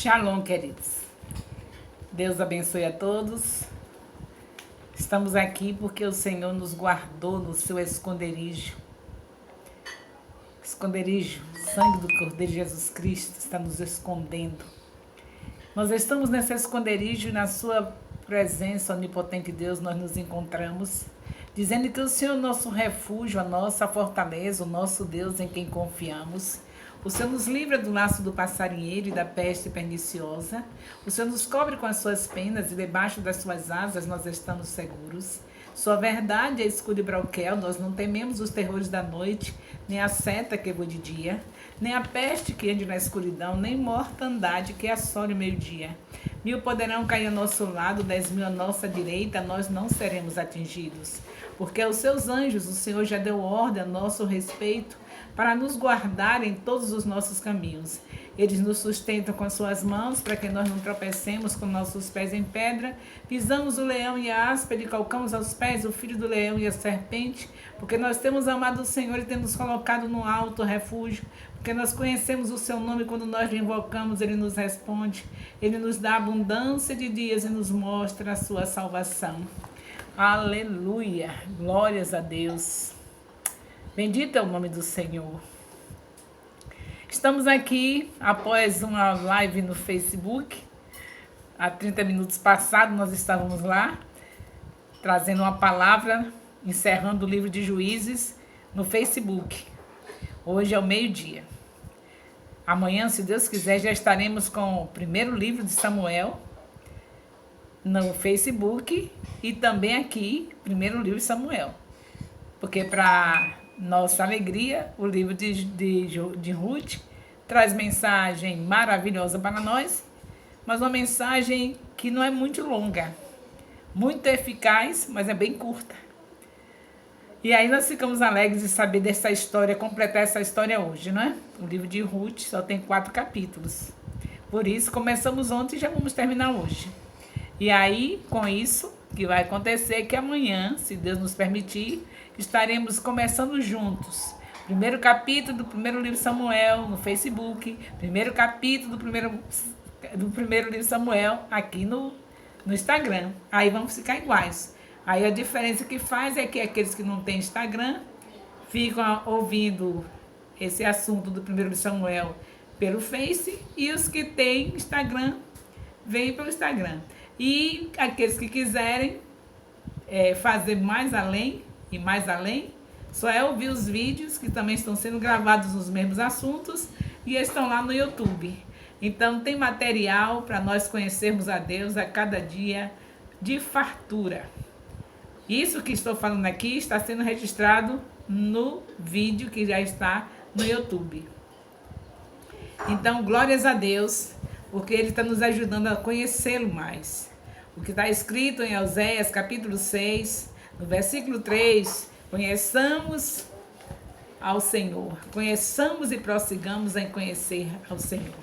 Shalom, queridos. Deus abençoe a todos. Estamos aqui porque o Senhor nos guardou no seu esconderijo. Esconderijo, o sangue do Cordeiro Jesus Cristo está nos escondendo. Nós estamos nesse esconderijo e na sua presença, onipotente Deus, nós nos encontramos, dizendo que o Senhor é o nosso refúgio, a nossa fortaleza, o nosso Deus em quem confiamos. O Senhor nos livra do laço do passarinheiro e da peste perniciosa. O Senhor nos cobre com as suas penas e debaixo das suas asas nós estamos seguros. Sua verdade é escudo e broquel, nós não tememos os terrores da noite, nem a seta que voa de dia, nem a peste que ande na escuridão, nem mortandade que assole o meio-dia. 1000 poderão cair ao nosso lado, 10.000 à nossa direita, nós não seremos atingidos. Porque aos seus anjos o Senhor já deu ordem a nosso respeito, para nos guardar em todos os nossos caminhos. Eles nos sustentam com as suas mãos, para que nós não tropecemos com nossos pés em pedra. Pisamos o leão e a áspera e colocamos aos pés o filho do leão e a serpente, porque nós temos amado o Senhor e temos colocado no alto refúgio, porque nós conhecemos o seu nome, quando nós lhe invocamos, ele nos responde. Ele nos dá abundância de dias e nos mostra a sua salvação. Aleluia! Glórias a Deus! Bendito é o nome do Senhor. Estamos aqui após uma live no Facebook. Há 30 minutos passados nós estávamos lá, trazendo uma palavra, encerrando o livro de Juízes no Facebook. Hoje é o meio-dia. Amanhã, se Deus quiser, já estaremos com o primeiro livro de Samuel no Facebook e também aqui, primeiro livro de Samuel. Porque para nossa alegria, o livro de Ruth traz mensagem maravilhosa para nós, mas uma mensagem que não é muito longa, muito eficaz, mas é bem curta. E aí nós ficamos alegres de saber dessa história, completar essa história hoje, não é? O livro de Ruth só tem 4 capítulos. Por isso, começamos ontem e já vamos terminar hoje. E aí, com isso, o que vai acontecer é que amanhã, se Deus nos permitir, estaremos começando juntos. Primeiro capítulo do primeiro livro de Samuel no Facebook, primeiro capítulo do primeiro livro de Samuel aqui no Instagram. Aí vamos ficar iguais. Aí a diferença que faz é que aqueles que não têm Instagram ficam ouvindo esse assunto do primeiro livro de Samuel pelo Face, e os que têm Instagram vêm pelo Instagram. E aqueles que quiserem fazer mais além e mais além, só é ouvir os vídeos que também estão sendo gravados nos mesmos assuntos e estão lá no YouTube. Então tem material para nós conhecermos a Deus a cada dia de fartura. Isso que estou falando aqui está sendo registrado no vídeo que já está no YouTube. Então, glórias a Deus, porque Ele está nos ajudando a conhecê-lo mais. O que está escrito em Oséias, capítulo 6, no versículo 3, conheçamos ao Senhor, conheçamos e prossigamos em conhecer ao Senhor.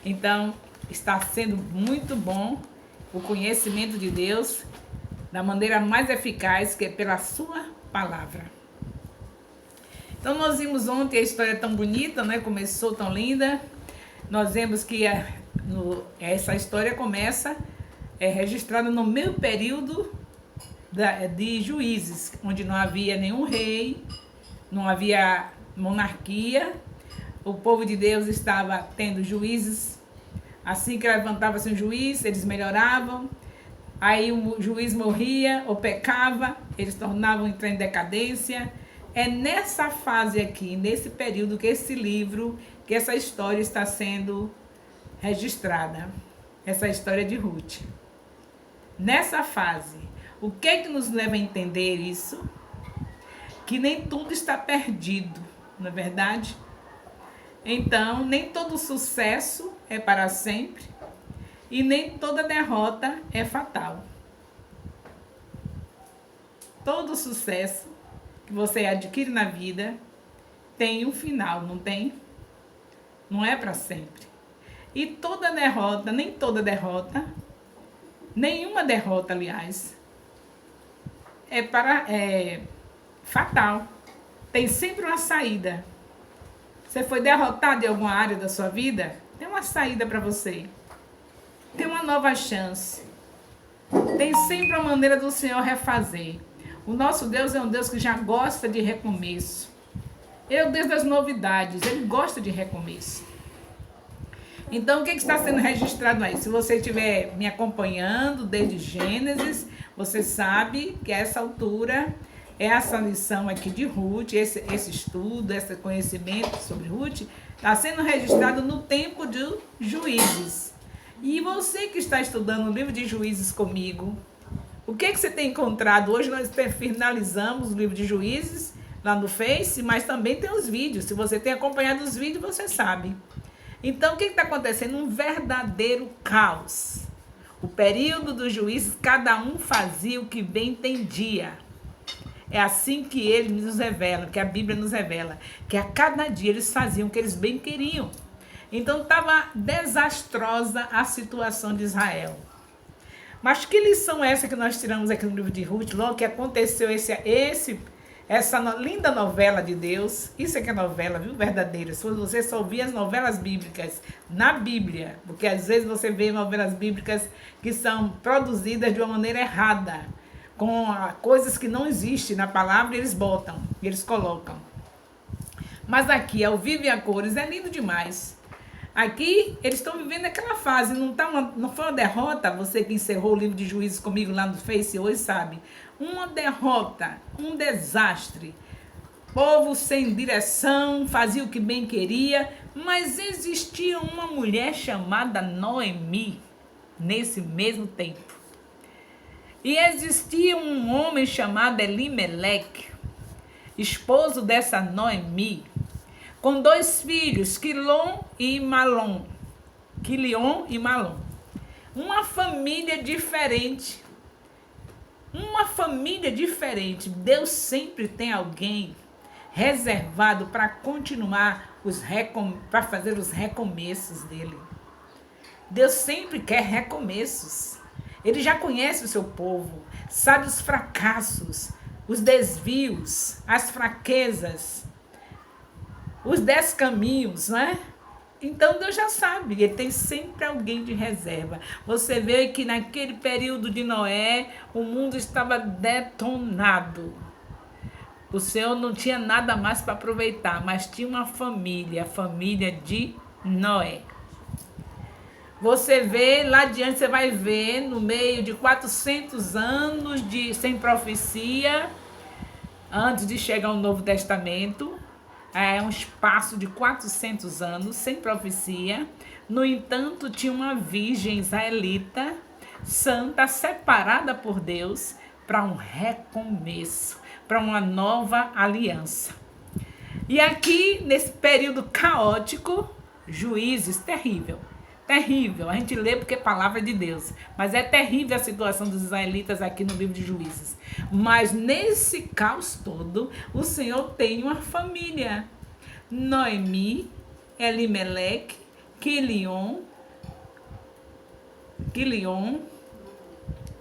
Então, está sendo muito bom o conhecimento de Deus da maneira mais eficaz, que é pela sua palavra. Então, nós vimos ontem a história tão bonita, né? Começou tão linda. Nós vemos que essa história começa registrada no meio período de Juízes, onde não havia nenhum rei, não havia monarquia. O povo de Deus estava tendo juízes. Assim que levantava-se um juiz, eles melhoravam. Aí o juiz morria ou pecava, eles tornavam a entrar em decadência. É nessa fase aqui, nesse período, que esse livro, que essa história está sendo registrada. Essa história de Ruth. Nessa fase, o que é que nos leva a entender isso? Que nem tudo está perdido, não é verdade? Então, nem todo sucesso é para sempre e nem toda derrota é fatal. Todo sucesso que você adquire na vida tem um final, não tem? Não é para sempre. E toda derrota, nem toda derrota, nenhuma derrota, aliás, é fatal. Tem sempre uma saída. Você foi derrotado em alguma área da sua vida? Tem uma saída para você. tem uma nova chance. Tem sempre a maneira do Senhor refazer. O nosso Deus é um Deus que já gosta de recomeço. Ele é o Deus das novidades, ele gosta de recomeço. Então, o que está sendo registrado aí? Se você estiver me acompanhando desde Gênesis, você sabe que a essa altura, essa lição aqui de Ruth, esse estudo, esse conhecimento sobre Ruth, está sendo registrado no tempo de Juízes. E você que está estudando o livro de Juízes comigo, o que você tem encontrado? Hoje nós finalizamos o livro de Juízes lá no Face, mas também tem os vídeos. Se você tem acompanhado os vídeos, você sabe. Então, o que está acontecendo? Um verdadeiro caos. O período dos juízes, cada um fazia o que bem entendia. É assim que ele nos revela, que a Bíblia nos revela, que a cada dia eles faziam o que eles bem queriam. Então, estava desastrosa a situação de Israel. Mas que lição é essa que nós tiramos aqui no livro de Ruth? Logo que aconteceu essa linda novela de Deus. Isso é que é novela, viu? Verdadeira. Se você só ouvir as novelas bíblicas na Bíblia, porque às vezes você vê novelas bíblicas que são produzidas de uma maneira errada, com coisas que não existem na palavra, eles botam, eles colocam. Mas aqui, ao vivo e a cores, é lindo demais. Aqui, eles estão vivendo aquela fase, não foi uma derrota, você que encerrou o livro de Juízes comigo lá no Face hoje sabe. Uma derrota, um desastre. Povo sem direção, fazia o que bem queria, mas existia uma mulher chamada Noemi nesse mesmo tempo. E existia um homem chamado Elimeleque, esposo dessa Noemi, com 2 filhos, Quilion e Malom. Uma família diferente. Deus sempre tem alguém reservado para continuar para fazer os recomeços dele. Deus sempre quer recomeços. Ele já conhece o seu povo, sabe os fracassos, os desvios, as fraquezas, os 10 caminhos, não é? Então Deus já sabe, ele tem sempre alguém de reserva. Você vê que naquele período de Noé, o mundo estava detonado. O Senhor não tinha nada mais para aproveitar, mas tinha uma família, a família de Noé. Você vê, lá adiante você vai ver, no meio de 400 anos sem profecia, antes de chegar o Novo Testamento, é um espaço de 400 anos sem profecia. No entanto, tinha uma virgem israelita, santa, separada por Deus, para um recomeço, para uma nova aliança. E aqui, nesse período caótico, Juízes, terrível. Terrível, a gente lê porque é palavra de Deus, mas é terrível a situação dos israelitas aqui no livro de Juízes. Mas nesse caos todo, o Senhor tem uma família. Noemi, Elimeleque, Quilion,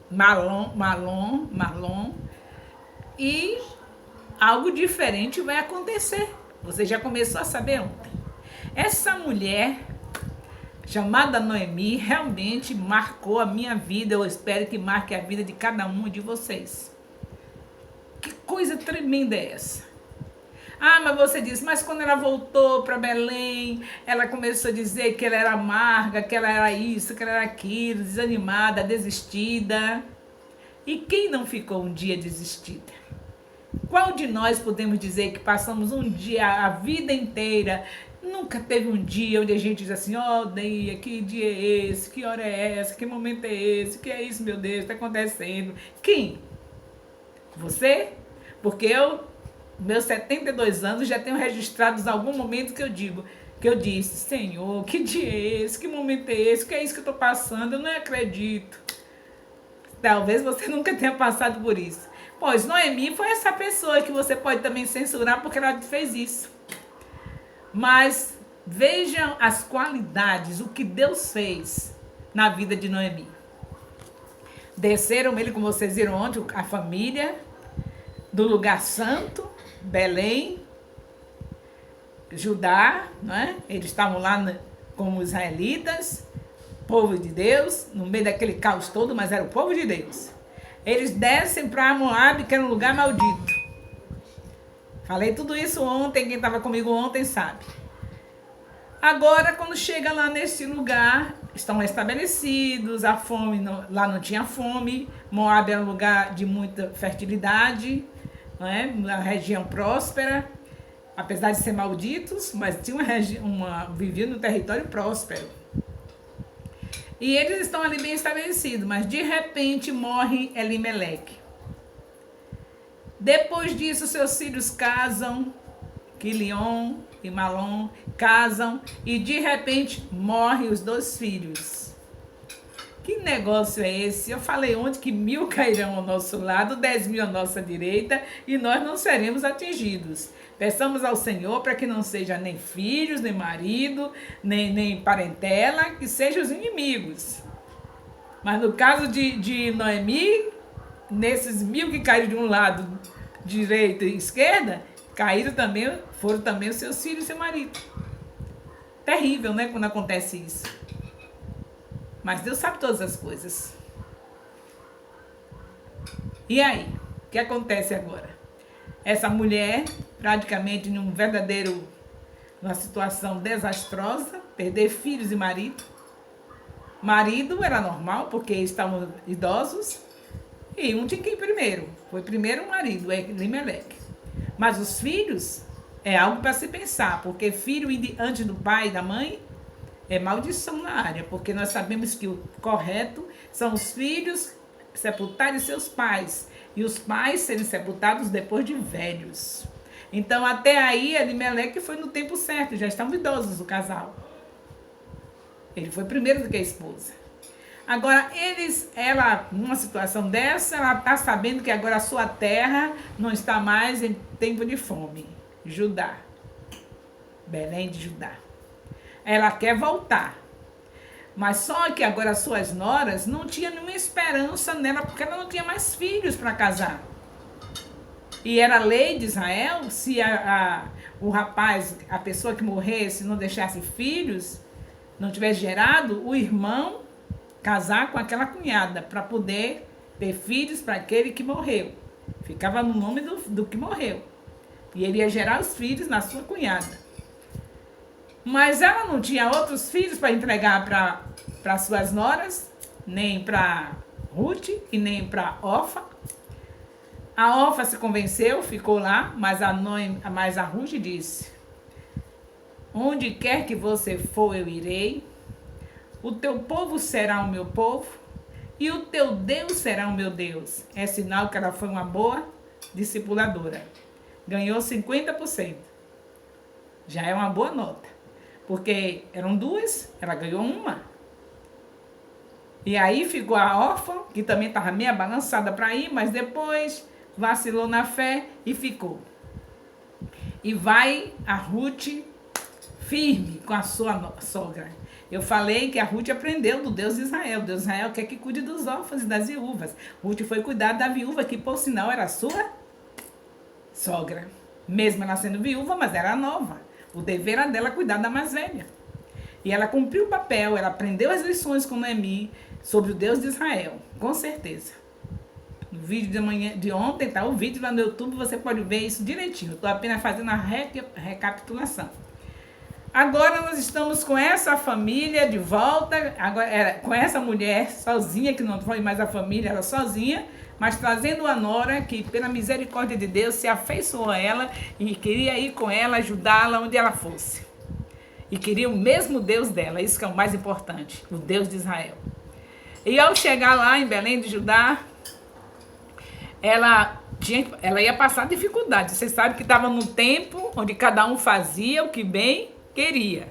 Malom, e algo diferente vai acontecer. Você já começou a saber ontem. Essa mulher chamada Noemi realmente marcou a minha vida. Eu espero que marque a vida de cada um de vocês. Que coisa tremenda é essa? Ah, mas você disse, mas quando ela voltou para Belém, ela começou a dizer que ela era amarga, que ela era isso, que ela era aquilo, desanimada, desistida. E quem não ficou um dia desistida? Qual de nós podemos dizer que passamos um dia, a vida inteira, nunca teve um dia onde a gente diz assim, Deia, que dia é esse? Que hora é essa? Que momento é esse? Que é isso, meu Deus, está acontecendo? Quem? Você? Porque meus 72 anos, já tenho registrados algum momento que eu disse, Senhor, que dia é esse? Que momento é esse? Que é isso que eu estou passando? Eu não acredito. Talvez você nunca tenha passado por isso. Pois Noemi foi essa pessoa que você pode também censurar porque ela fez isso. Mas vejam as qualidades, o que Deus fez na vida de Noemi. Desceram ele, como vocês viram ontem, a família do lugar santo, Belém, Judá, não é? Eles estavam lá como israelitas, povo de Deus, no meio daquele caos todo, mas era o povo de Deus. Eles descem para Moabe, que era um lugar maldito. Falei tudo isso ontem, quem estava comigo ontem sabe. Agora, quando chega lá nesse lugar, estão estabelecidos, a fome, lá não tinha fome, Moabe era um lugar de muita fertilidade, não é? Uma região próspera, apesar de ser malditos, mas tinha viviam no território próspero. E eles estão ali bem estabelecidos, mas de repente morre Elimeleque. Depois disso, seus filhos casam, Quilion e Malom casam, e de repente morrem os 2 filhos. Que negócio é esse? Eu falei ontem que 1000 cairão ao nosso lado, 10.000 à nossa direita, e nós não seremos atingidos. Peçamos ao Senhor para que não seja nem filhos, nem marido, nem parentela, que sejam os inimigos. Mas no caso de Noemi, nesses 1000 que caíram de um lado, direita e esquerda, foram também os seus filhos e seu marido. Terrível, né, quando acontece isso. Mas Deus sabe todas as coisas. E aí? O que acontece agora? Essa mulher, praticamente numa situação desastrosa, perder filhos e marido. Marido era normal, porque estavam idosos, e um tinha que ir primeiro. Foi primeiro o marido, Elimeleque. Mas os filhos é algo para se pensar, porque filho antes do pai e da mãe é maldição na área, porque nós sabemos que o correto são os filhos sepultarem seus pais, e os pais serem sepultados depois de velhos. Então, até aí, Elimeleque foi no tempo certo, já estavam idosos o casal. Ele foi primeiro do que a esposa. Agora, ela, numa situação dessa, ela está sabendo que agora a sua terra não está mais em tempo de fome. Judá. Belém de Judá. Ela quer voltar. Mas só que agora as suas noras não tinham nenhuma esperança nela, porque ela não tinha mais filhos para casar. E era lei de Israel, se o rapaz, a pessoa que morresse, não deixasse filhos, não tivesse gerado, o irmão casar com aquela cunhada, para poder ter filhos para aquele que morreu. Ficava no nome do que morreu. E ele ia gerar os filhos na sua cunhada. Mas ela não tinha outros filhos para entregar para suas noras, nem para Ruth e nem para Orfa. A Orfa se convenceu, ficou lá, mas a Ruth disse: onde quer que você for, eu irei. O teu povo será o meu povo e o teu Deus será o meu Deus. É sinal que ela foi uma boa discipuladora. Ganhou 50%. Já é uma boa nota. Porque eram 2, ela ganhou 1. E aí ficou a órfã, que também estava meio balançada para ir, mas depois vacilou na fé e ficou. E vai a Ruth firme com a sua sogra. Eu falei que a Ruth aprendeu do Deus de Israel. Deus de Israel quer que cuide dos órfãos e das viúvas. Ruth foi cuidar da viúva, que por sinal era sua sogra. Mesmo ela sendo viúva, mas era nova. O dever era dela cuidar da mais velha. E ela cumpriu o papel, ela aprendeu as lições com Noemi sobre o Deus de Israel, com certeza. No vídeo de ontem, tá o vídeo lá no YouTube, você pode ver isso direitinho. Estou apenas fazendo a recapitulação. Agora nós estamos com essa família de volta, agora, com essa mulher sozinha, que não foi mais a família, ela sozinha, mas trazendo a nora que, pela misericórdia de Deus, se afeiçoou a ela e queria ir com ela, ajudá-la onde ela fosse. E queria o mesmo Deus dela, isso que é o mais importante, o Deus de Israel. E ao chegar lá em Belém de Judá, ela ia passar dificuldade. Você sabe que estava num tempo onde cada um fazia o que bem queria.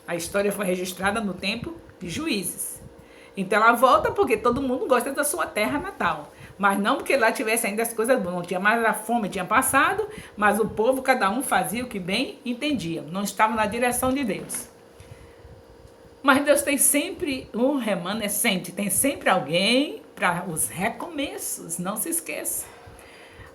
A história foi registrada no tempo de Juízes. Então ela volta porque todo mundo gosta da sua terra natal. Mas não porque lá tivesse ainda as coisas boas. Não tinha mais, a fome tinha passado, mas o povo, cada um fazia o que bem entendia. Não estava na direção de Deus. Mas Deus tem sempre um remanescente, tem sempre alguém para os recomeços, não se esqueça.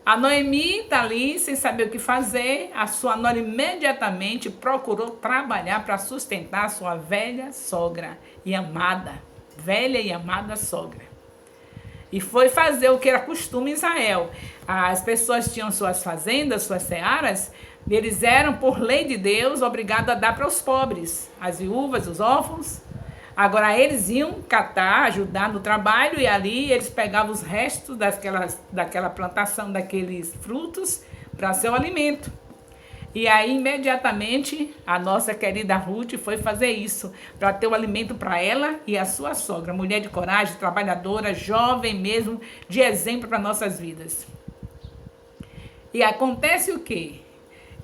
A Noemi está ali sem saber o que fazer. A sua nora imediatamente procurou trabalhar para sustentar a sua velha sogra e amada, velha e amada sogra. E foi fazer o que era costume em Israel. As pessoas tinham suas fazendas, suas searas, e eles eram, por lei de Deus, obrigados a dar para os pobres, as viúvas, os órfãos. Agora, eles iam catar, ajudar no trabalho, e ali eles pegavam os restos daquela plantação, daqueles frutos, para seu alimento. E aí, imediatamente, a nossa querida Ruth foi fazer isso, para ter o alimento para ela e a sua sogra. Mulher de coragem, trabalhadora, jovem mesmo, de exemplo para nossas vidas. E acontece o quê?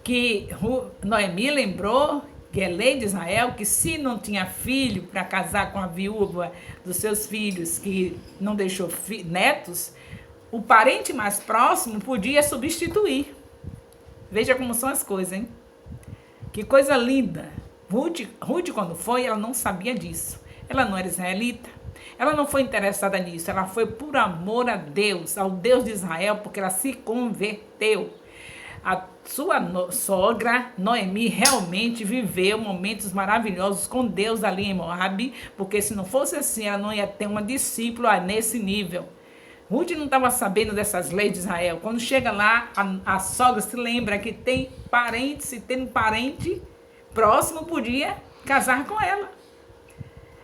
Que Noemi lembrou que é lei de Israel, que se não tinha filho para casar com a viúva dos seus filhos, que não deixou netos, o parente mais próximo podia substituir. Veja como são as coisas, hein? Que coisa linda. Ruth, quando foi, ela não sabia disso. Ela não era israelita. Ela não foi interessada nisso. Ela foi por amor a Deus, ao Deus de Israel, porque ela se converteu. A sua sogra, Noemi, realmente viveu momentos maravilhosos com Deus ali em Moabe, porque se não fosse assim, ela não ia ter uma discípula nesse nível. Ruth não estava sabendo dessas leis de Israel. Quando chega lá, a sogra se lembra que tem parente, se tem um parente próximo, podia casar com ela.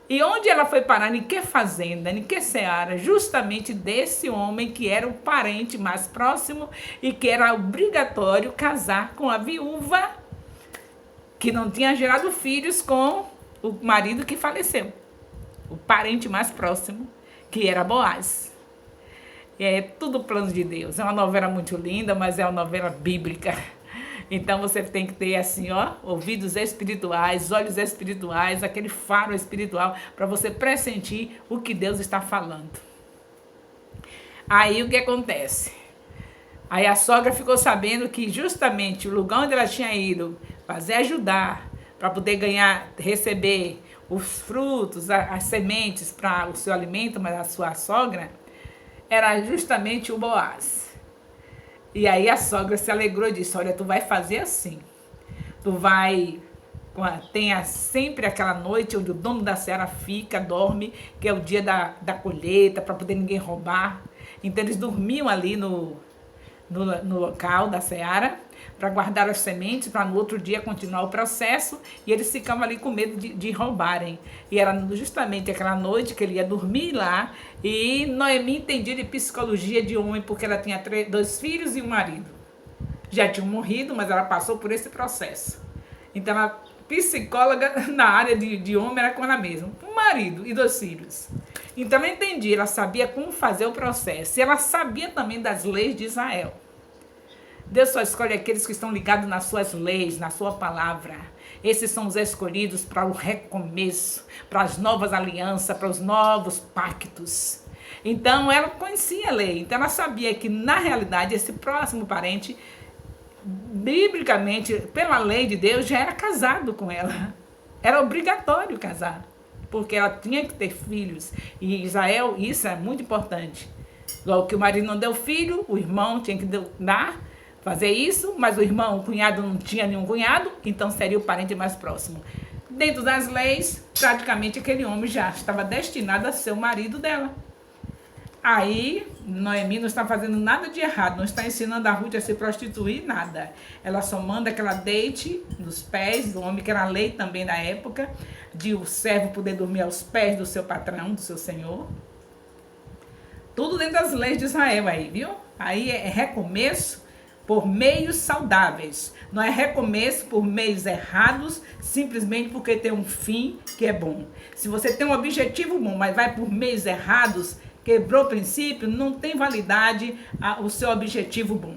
E onde ela foi parar? Em que fazenda, em que seara? Justamente desse homem que era o parente mais próximo e que era obrigatório casar com a viúva que não tinha gerado filhos com o marido que faleceu. O parente mais próximo, que era Boaz. É tudo plano de Deus. É uma novela muito linda, mas é uma novela bíblica. Então você tem que ter assim, ó, ouvidos espirituais, olhos espirituais, aquele faro espiritual para você pressentir o que Deus está falando. Aí o que acontece? Aí a sogra ficou sabendo que justamente o lugar onde ela tinha ido fazer ajudar, para poder receber os frutos, as sementes para o seu alimento, mas a sua sogra, era justamente o Boaz. E aí a sogra se alegrou e disse, olha, tu vai fazer assim. Tu vai... Tenha sempre aquela noite onde o dono da seara fica, dorme, que é o dia da colheita, para poder ninguém roubar. Então eles dormiam ali no local da seara, para guardar as sementes, para no outro dia continuar o processo, e eles ficavam ali com medo de roubarem. E era justamente aquela noite que ele ia dormir lá, e Noemi entendia de psicologia de homem, porque ela tinha 2 filhos e um marido. Já tinham morrido, mas ela passou por esse processo. Então, a psicóloga na área de homem era com ela mesma, um marido e 2 filhos. Então, ela entendia, ela sabia como fazer o processo, e ela sabia também das leis de Israel. Deus só escolhe aqueles que estão ligados nas suas leis, na sua palavra. Esses são os escolhidos para o recomeço, para as novas alianças, para os novos pactos. Então, ela conhecia a lei. Então, ela sabia que, na realidade, esse próximo parente, biblicamente, pela lei de Deus, já era casado com ela. Era obrigatório casar, porque ela tinha que ter filhos. E em Israel, isso é muito importante. Logo que o marido não deu filho, o irmão tinha que dar, fazer isso, mas o irmão, o cunhado não tinha nenhum cunhado, então seria o parente mais próximo. Dentro das leis, praticamente aquele homem já estava destinado a ser o marido dela. Aí, Noemi não está fazendo nada de errado, não está ensinando a Ruth a se prostituir, nada. Ela só manda que ela deite nos pés do homem, que era a lei também da época, de o servo poder dormir aos pés do seu patrão, do seu senhor. Tudo dentro das leis de Israel aí, viu? Aí é recomeço por meios saudáveis. Não é recomeço por meios errados, simplesmente porque tem um fim que é bom. Se você tem um objetivo bom, mas vai por meios errados, quebrou o princípio, não tem validade o seu objetivo bom.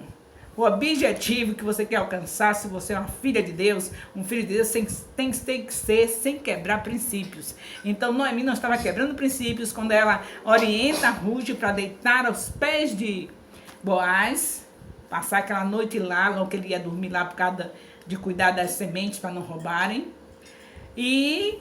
O objetivo que você quer alcançar, se você é uma filha de Deus, um filho de Deus, tem que ser sem quebrar princípios. Então, Noemi não estava quebrando princípios quando ela orienta a Ruth para deitar aos pés de Boaz, passar aquela noite lá, logo que ele ia dormir lá por causa de cuidar das sementes para não roubarem. E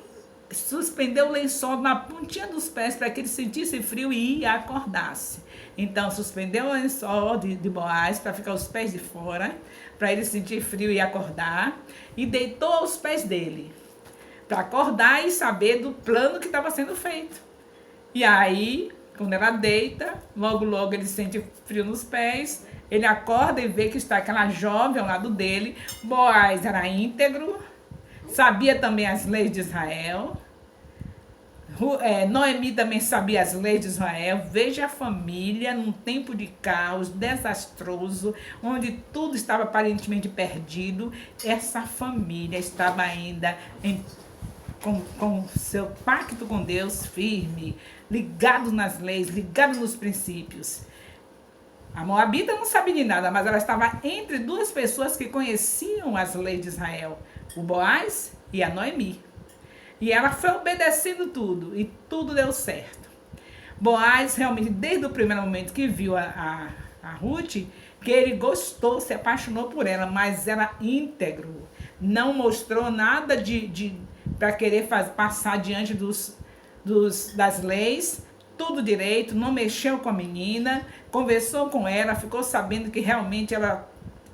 suspendeu o lençol na pontinha dos pés para que ele sentisse frio e acordasse. Então, suspendeu o lençol de Boaz para ficar os pés de fora, para ele sentir frio e acordar, e deitou aos pés dele, para acordar e saber do plano que estava sendo feito. E aí, quando ela deita, logo ele sente frio nos pés, ele acorda e vê que está aquela jovem ao lado dele. Boaz era íntegro, sabia também as leis de Israel. Noemi também sabia as leis de Israel. Veja a família num tempo de caos desastroso, onde tudo estava aparentemente perdido. Essa família estava ainda com seu pacto com Deus firme, ligado nas leis, ligado nos princípios. A Moabita não sabia de nada, mas ela estava entre duas pessoas que conheciam as leis de Israel, o Boaz e a Noemi. E ela foi obedecendo tudo, e tudo deu certo. Boaz, realmente, desde o primeiro momento que viu a Ruth, que ele gostou, se apaixonou por ela, mas era íntegro. Não mostrou nada para querer passar diante das leis, tudo direito, não mexeu com a menina, conversou com ela, ficou sabendo que realmente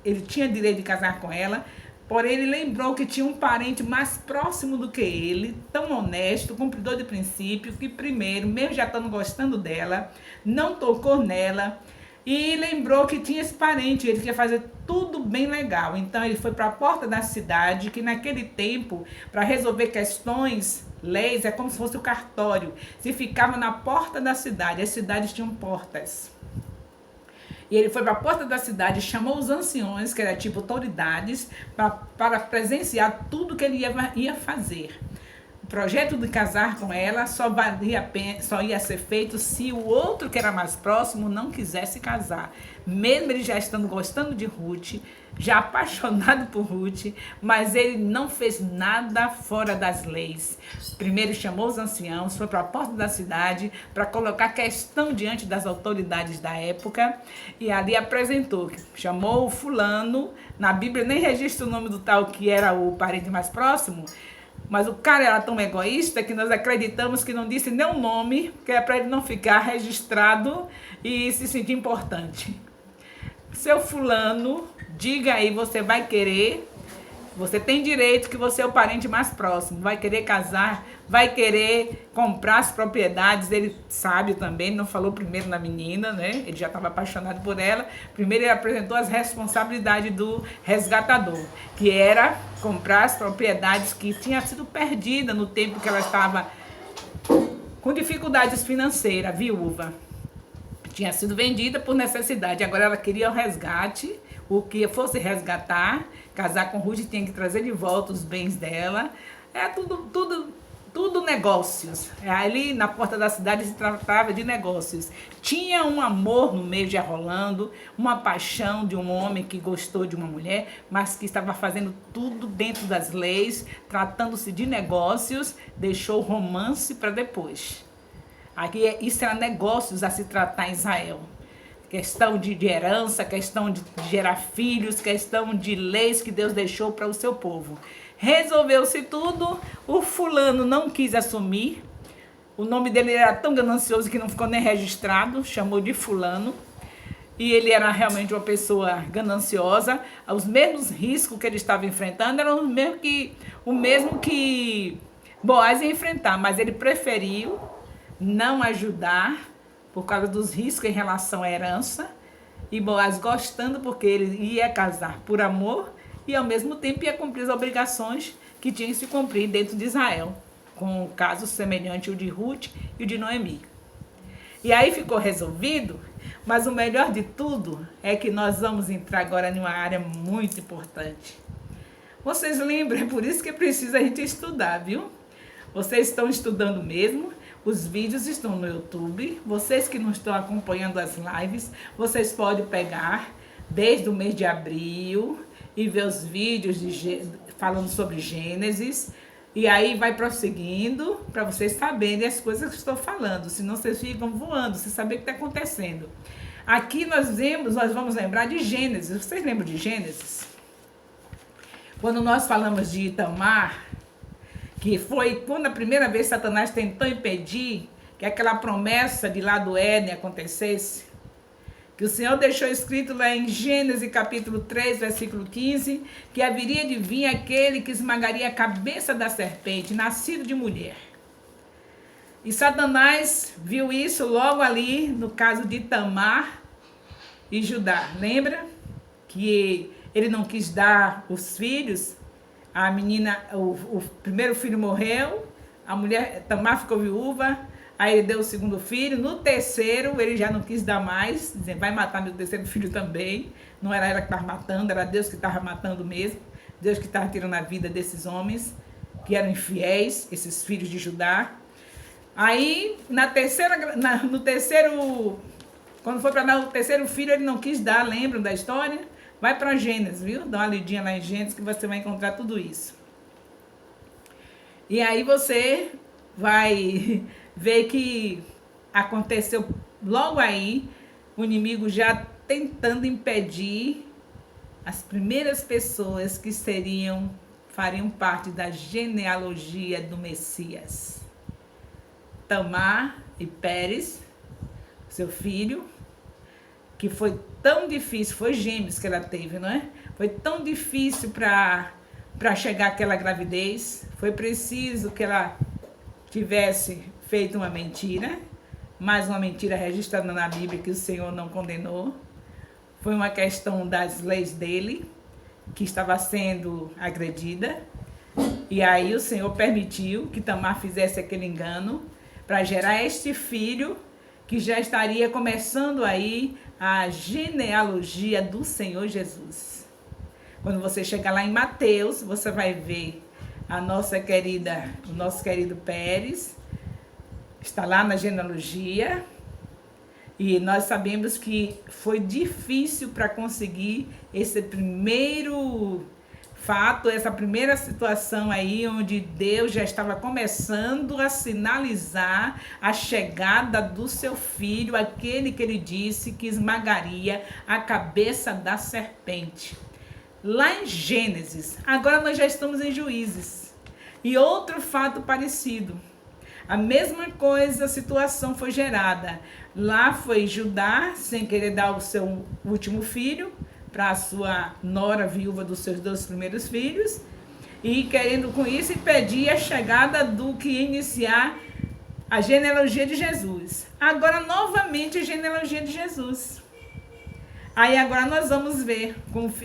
ele tinha direito de casar com ela. Porém, ele lembrou que tinha um parente mais próximo do que ele, tão honesto, cumpridor de princípios, que primeiro, mesmo já estando gostando dela, não tocou nela. E lembrou que tinha esse parente, ele queria fazer tudo bem legal. Então, ele foi para a porta da cidade, que naquele tempo, para resolver questões, leis, é como se fosse o cartório. Se ficava na porta da cidade, as cidades tinham portas. E ele foi para a porta da cidade, chamou os anciões, que eram tipo autoridades, para presenciar tudo que ele ia fazer. O projeto de casar com ela só ia ser feito se o outro, que era mais próximo, não quisesse casar. Mesmo ele já estando gostando de Ruth, já apaixonado por Ruth, mas ele não fez nada fora das leis. Primeiro chamou os anciãos, foi para a porta da cidade para colocar a questão diante das autoridades da época e ali apresentou, chamou o fulano, na Bíblia nem registra o nome do tal que era o parente mais próximo, mas o cara era tão egoísta que nós acreditamos que não disse nem o nome, que é para ele não ficar registrado e se sentir importante. Seu fulano, diga aí, você vai querer, você tem direito que você é o parente mais próximo, vai querer casar, vai querer comprar as propriedades, ele sabe também, não falou primeiro na menina, né? Ele já estava apaixonado por ela. Primeiro ele apresentou as responsabilidades do resgatador, que era comprar as propriedades que tinham sido perdidas no tempo que ela estava com dificuldades financeiras, viúva. Tinha sido vendida por necessidade, agora ela queria o resgate, o que fosse resgatar, casar com Ruth tinha que trazer de volta os bens dela, tudo negócios. Ali na porta da cidade se tratava de negócios. Tinha um amor no meio já rolando, uma paixão de um homem que gostou de uma mulher, mas que estava fazendo tudo dentro das leis, tratando-se de negócios, deixou o romance para depois. Aqui isso era negócios a se tratar em Israel. Questão de herança, questão de gerar filhos, questão de leis que Deus deixou para o seu povo. Resolveu-se tudo, o fulano não quis assumir, o nome dele era tão ganancioso que não ficou nem registrado, chamou de fulano, e ele era realmente uma pessoa gananciosa. Os mesmos riscos que ele estava enfrentando eram o mesmo que Boaz ia enfrentar, mas ele preferiu não ajudar por causa dos riscos em relação à herança, e Boaz gostando porque ele ia casar por amor e ao mesmo tempo ia cumprir as obrigações que tinham que se cumprir dentro de Israel, com um caso semelhante ao de Ruth e o de Noemi. E aí ficou resolvido, mas o melhor de tudo é que nós vamos entrar agora em uma área muito importante. Vocês lembram, é por isso que precisa a gente estudar, viu? Vocês estão estudando mesmo. Os vídeos estão no YouTube. Vocês que não estão acompanhando as lives, vocês podem pegar desde o mês de abril e ver os vídeos falando sobre Gênesis. E aí vai prosseguindo para vocês saberem as coisas que estou falando. Senão vocês ficam voando, sem saber o que está acontecendo. Aqui nós vamos lembrar de Gênesis. Vocês lembram de Gênesis? Quando nós falamos de Itamar, que foi quando a primeira vez Satanás tentou impedir que aquela promessa de lá do Éden acontecesse, que o Senhor deixou escrito lá em Gênesis capítulo 3, versículo 15, que haveria de vir aquele que esmagaria a cabeça da serpente, nascido de mulher. E Satanás viu isso logo ali, no caso de Tamar e Judá. Lembra? Que ele não quis dar os filhos, a menina, o primeiro filho morreu, a mulher, Tamar ficou viúva, aí ele deu o segundo filho, no terceiro ele já não quis dar mais, dizendo, vai matar meu terceiro filho também. Não era ela que estava matando, era Deus que estava matando mesmo, Deus que estava tirando a vida desses homens, que eram infiéis, esses filhos de Judá. Aí, no terceiro, quando foi para dar o terceiro filho, ele não quis dar, lembram da história? Vai para Gênesis, viu? Dá uma lidinha lá em Gênesis que você vai encontrar tudo isso. E aí você vai ver que aconteceu logo aí, o inimigo já tentando impedir as primeiras pessoas que fariam parte da genealogia do Messias. Tamar e Pérez, seu filho, que foi tão difícil, foi gêmeos que ela teve, não é? Foi tão difícil para chegar àquela gravidez, foi preciso que ela tivesse feito uma mentira, mais uma mentira registrada na Bíblia que o Senhor não condenou. Foi uma questão das leis dele, que estava sendo agredida, e aí o Senhor permitiu que Tamar fizesse aquele engano, para gerar este filho que já estaria começando aí a genealogia do Senhor Jesus. Quando você chegar lá em Mateus, você vai ver o nosso querido Pérez, está lá na genealogia, e nós sabemos que foi difícil para conseguir esse primeiro fato, essa primeira situação aí, onde Deus já estava começando a sinalizar a chegada do seu filho, aquele que ele disse que esmagaria a cabeça da serpente. Lá em Gênesis, agora nós já estamos em Juízes. E outro fato parecido. A mesma coisa, a situação foi gerada. Lá foi Judá, sem querer dar o seu último filho, para a sua nora viúva dos seus 2 primeiros filhos, e querendo com isso impedir a chegada do que ia iniciar a genealogia de Jesus. Agora, novamente, a genealogia de Jesus. Aí agora nós vamos ver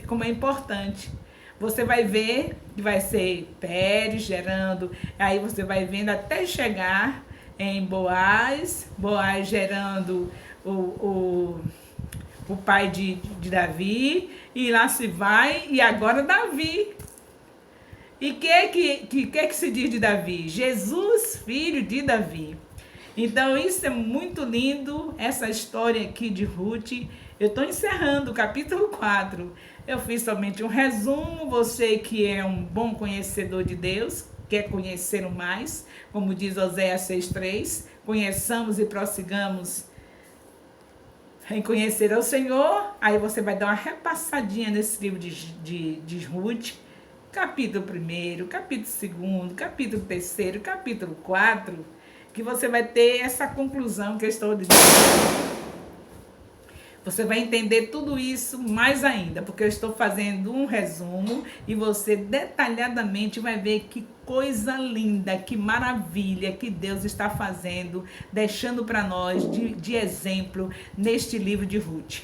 como é importante. Você vai ver que vai ser Pérez gerando, aí você vai vendo até chegar em Boaz gerando o pai de Davi, e lá se vai, e agora Davi. E que se diz de Davi? Jesus, filho de Davi. Então isso é muito lindo, essa história aqui de Ruth. Eu estou encerrando o capítulo 4. Eu fiz somente um resumo, você que é um bom conhecedor de Deus, quer conhecer mais, como diz Oséias 6,3, conheçamos e prossigamos em conhecer ao Senhor. Aí você vai dar uma repassadinha nesse livro de Ruth, capítulo 1, capítulo 2, capítulo 3, capítulo 4, que você vai ter essa conclusão que eu estou dizendo. Você vai entender tudo isso mais ainda, porque eu estou fazendo um resumo e você detalhadamente vai ver que coisa linda, que maravilha que Deus está fazendo, deixando para nós de exemplo neste livro de Ruth.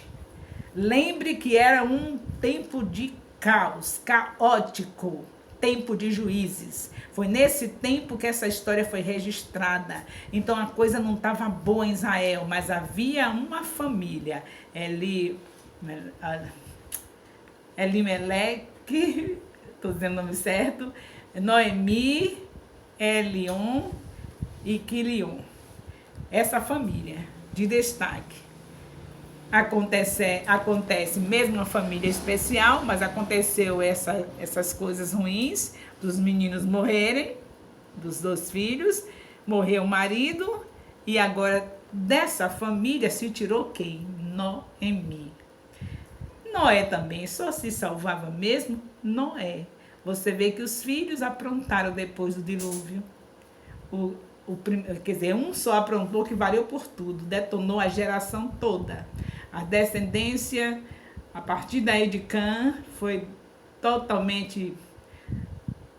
Lembre que era um tempo de caos, caótico, tempo de juízes. Foi nesse tempo que essa história foi registrada. Então a coisa não estava boa em Israel, mas havia uma família, Elimeleque, estou dizendo o nome certo, Noemi, Elion e Quilion. Essa família de destaque. Acontece mesmo uma família especial, mas aconteceu essas coisas ruins, dos meninos morrerem, dos 2 filhos, morreu o marido, e agora dessa família se tirou quem? Noemi. Noé também só se salvava mesmo Noé. você vê que os filhos aprontaram depois do dilúvio. Quer dizer, um só aprontou que valeu por tudo, detonou a geração toda. A descendência, a partir daí de Cã, foi totalmente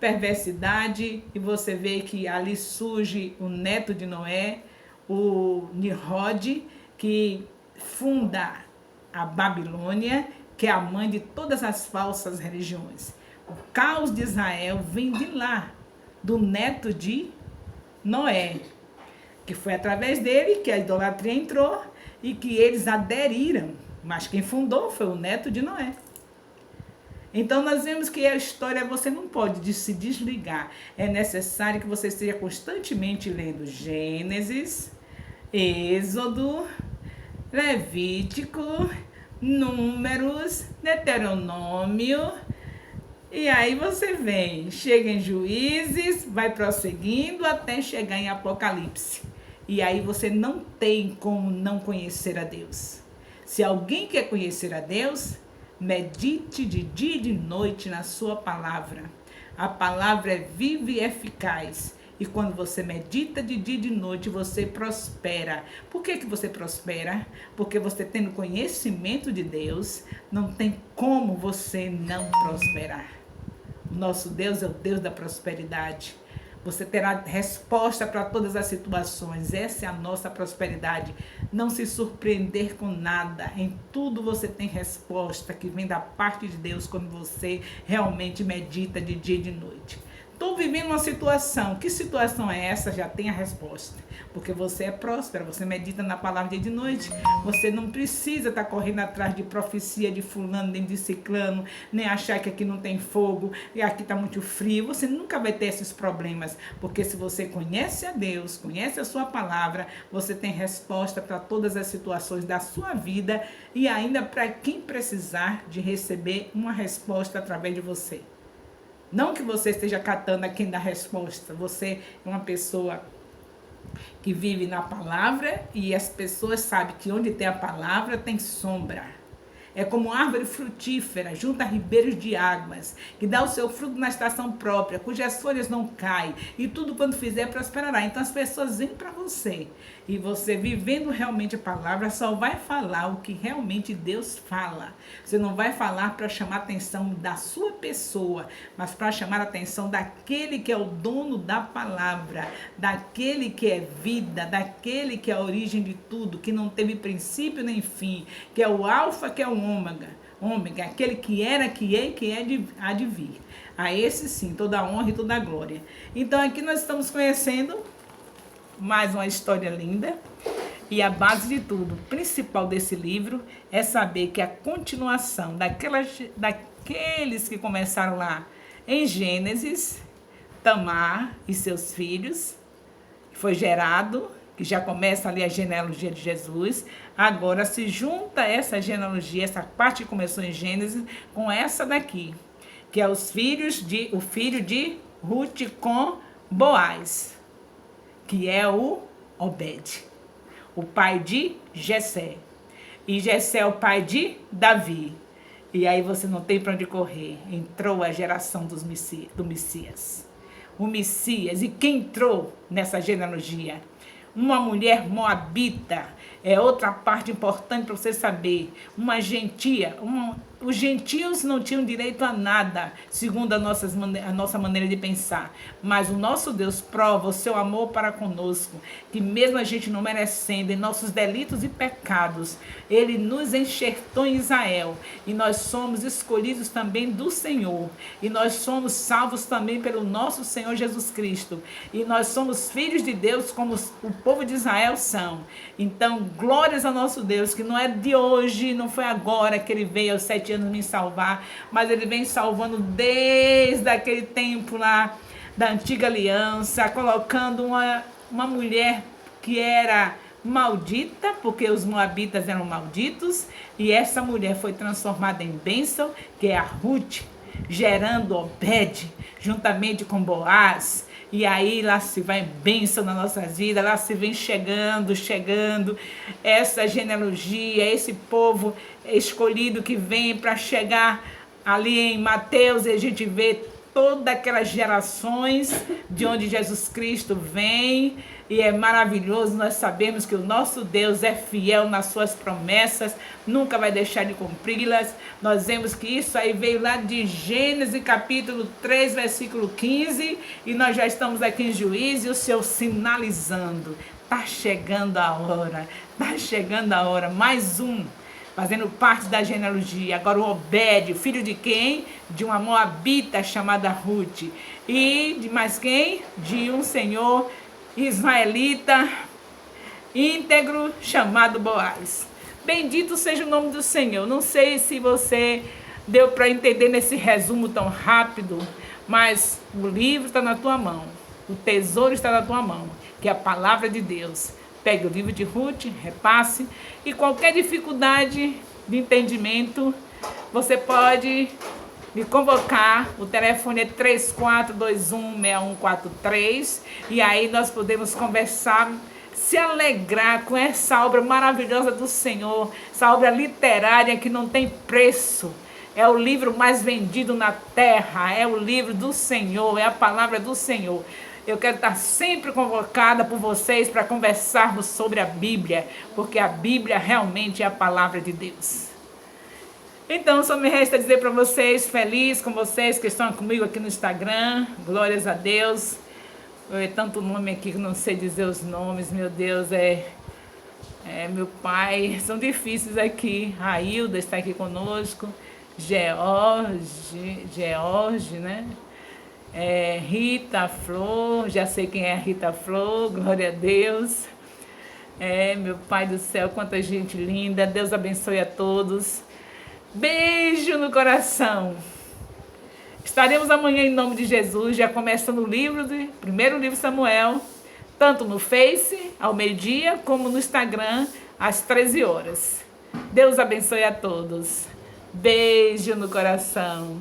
perversidade, e você vê que ali surge o neto de Noé, o Nimrod, que funda a Babilônia, que é a mãe de todas as falsas religiões. O caos de Israel vem de lá, do neto de Noé, que foi através dele que a idolatria entrou e que eles aderiram, mas quem fundou foi o neto de Noé. Então nós vemos que a história você não pode se desligar. É necessário que você esteja constantemente lendo Gênesis, Êxodo, Levítico, Números, Deuteronômio. E aí você vem, chega em Juízes, vai prosseguindo até chegar em Apocalipse. E aí você não tem como não conhecer a Deus. Se alguém quer conhecer a Deus, medite de dia e de noite na sua palavra. A palavra é viva e eficaz. E quando você medita de dia e de noite, você prospera. Por que você prospera? Porque você tendo conhecimento de Deus, não tem como você não prosperar. O nosso Deus é o Deus da prosperidade. Você terá resposta para todas as situações. Essa é a nossa prosperidade. Não se surpreender com nada. Em tudo você tem resposta que vem da parte de Deus quando você realmente medita de dia e de noite. Estou vivendo uma situação. Que situação é essa? Já tem a resposta. Porque você é próspero, você medita na palavra dia de noite. Você não precisa estar correndo atrás de profecia de fulano, nem de ciclano, nem achar que aqui não tem fogo e aqui está muito frio. Você nunca vai ter esses problemas. Porque se você conhece a Deus, conhece a sua palavra, você tem resposta para todas as situações da sua vida e ainda para quem precisar de receber uma resposta através de você. Não que você esteja catando a quem dá resposta. Você é uma pessoa que vive na palavra e as pessoas sabem que onde tem a palavra tem sombra. É como árvore frutífera, junto a ribeiros de águas, que dá o seu fruto na estação própria, cujas folhas não caem, e tudo quanto fizer prosperará. Então as pessoas vêm para você, e você vivendo realmente a palavra, só vai falar o que realmente Deus fala. Você não vai falar para chamar a atenção da sua pessoa, mas para chamar a atenção daquele que é o dono da palavra, daquele que é vida, daquele que é a origem de tudo, que não teve princípio nem fim, que é o alfa, que é o ômega, aquele que era, que é e que há de vir. A esse sim, toda a honra e toda a glória. Então aqui nós estamos conhecendo mais uma história linda. E a base de tudo, o principal desse livro, é saber que a continuação daqueles que começaram lá em Gênesis, Tamar e seus filhos, que foi gerado, que já começa ali a genealogia de Jesus, agora se junta essa genealogia, essa parte que começou em Gênesis, com essa daqui, que é o filho de Ruth com Boaz, que é o Obed, o pai de Jessé. E Jessé é o pai de Davi. E aí você não tem para onde correr. Entrou a geração do Messias. O Messias. E quem entrou nessa genealogia? Uma mulher moabita, é outra parte importante para você saber. Uma gentia, os gentios não tinham direito a nada, segundo a nossa maneira de pensar. Mas o nosso Deus prova o seu amor para conosco, que mesmo a gente não merecendo, em nossos delitos e pecados, Ele nos enxertou em Israel. E nós somos escolhidos também do Senhor. E nós somos salvos também pelo nosso Senhor Jesus Cristo. E nós somos filhos de Deus como o povo de Israel são. Então, glórias ao nosso Deus, que não é de hoje, não foi agora que Ele veio aos 7 anos me salvar, mas Ele vem salvando desde aquele tempo lá da antiga aliança, colocando uma mulher que era maldita, porque os moabitas eram malditos, e essa mulher foi transformada em bênção, que é a Ruth, gerando Obed, juntamente com Boaz. E aí lá se vai bênção nas nossas vidas, lá se vem chegando, essa genealogia, esse povo escolhido que vem para chegar ali em Mateus, e a gente vê todas aquelas gerações de onde Jesus Cristo vem, e é maravilhoso. Nós sabemos que o nosso Deus é fiel nas suas promessas, nunca vai deixar de cumpri-las. Nós vemos que isso aí veio lá de Gênesis capítulo 3, versículo 15, e nós já estamos aqui em Juízes, e o Senhor sinalizando, está chegando a hora, está chegando a hora, mais um, fazendo parte da genealogia. Agora o Obed, filho de quem? De uma moabita chamada Ruth. E de mais quem? De um senhor israelita íntegro chamado Boaz. Bendito seja o nome do Senhor. Não sei se você deu para entender nesse resumo tão rápido, mas o livro está na tua mão, o tesouro está na tua mão, que é a palavra de Deus. Pegue o livro de Ruth, repasse, e qualquer dificuldade de entendimento, você pode me convocar. O telefone é 34216143, e aí nós podemos conversar, se alegrar com essa obra maravilhosa do Senhor, essa obra literária que não tem preço. É o livro mais vendido na terra, é o livro do Senhor, é a palavra do Senhor. Eu quero estar sempre convocada por vocês para conversarmos sobre a Bíblia, porque a Bíblia realmente é a palavra de Deus. Então, só me resta dizer para vocês, feliz com vocês que estão comigo aqui no Instagram, glórias a Deus. É tanto nome aqui que não sei dizer os nomes, meu Deus, meu pai, são difíceis aqui. Railda está aqui conosco, George, né? Rita Flor, já sei quem é a Rita Flor, glória a Deus. Meu Pai do céu, quanta gente linda, Deus abençoe a todos. Beijo no coração. Estaremos amanhã em nome de Jesus, já começando primeiro livro de Samuel, tanto no Face, ao meio-dia, como no Instagram, às 13 horas. Deus abençoe a todos. Beijo no coração.